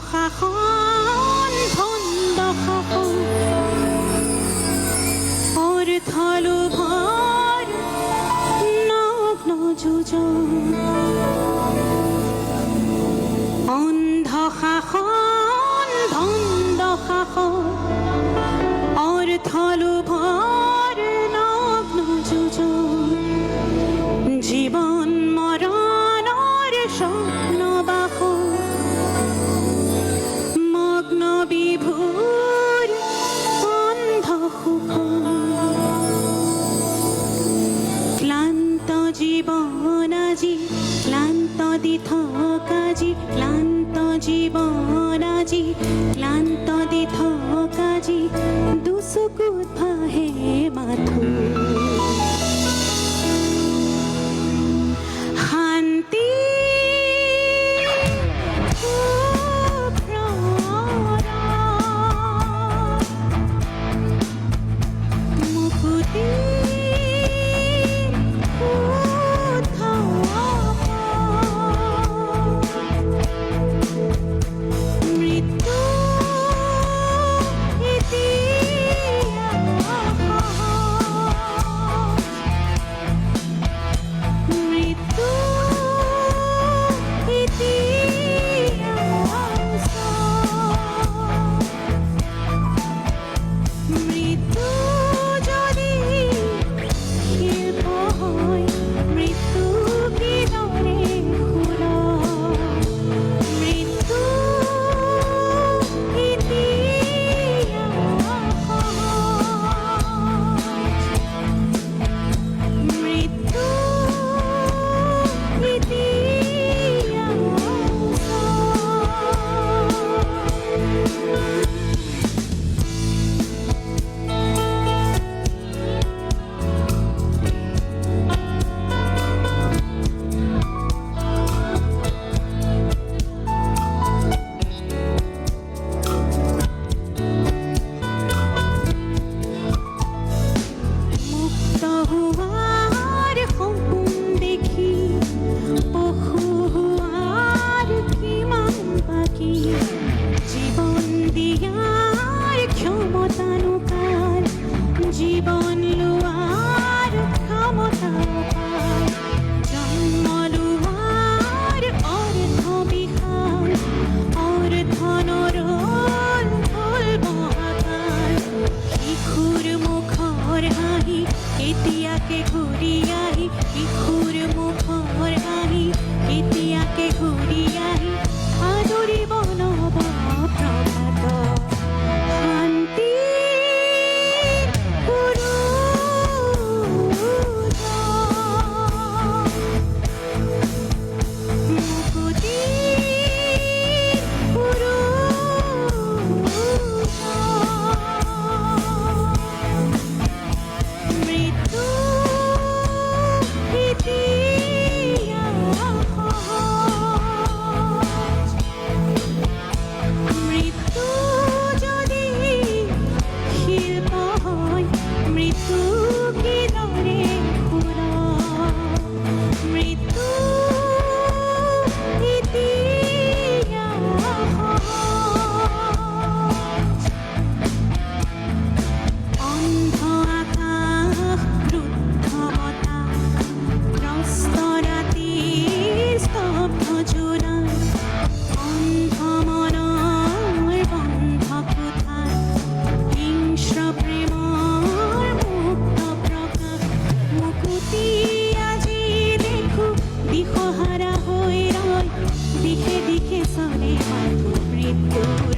শাসন ভণ্ড শাসন অৰ্থলোভৰ নগ্ন যোজন অন্ধ শাসন ভণ্ড শাসন অৰ্থলোভৰ নগ্ন যোজন জীৱন মৰণৰ স্বপ্ন বাস মগ্ন বিভোৰ অন্ধ সুখ ক্লান্ত জীৱন আজি ক্লান্ত দি থকাজি ক্লান্ত জীৱন আজি ক্লান্ত দি থকাজি দুচকুত ভাহে মাথো শান্তি জীবন লোৱাৰ ক্ষমতা জন্ম লোৱাৰ অৰ্থ বিশাল অৰ্থনৰ ফুল মহাকাল শিশুৰ মুখৰ হাঁহি এতিয়াকে ঘূৰি আহি শিশুৰ মুখৰ হাঁহি এতিয়াকে ঘূৰি আহি আদৰিব নৱ প্ৰভাত শান্তি দিশে দিশে চলে মাথো মৃত্যু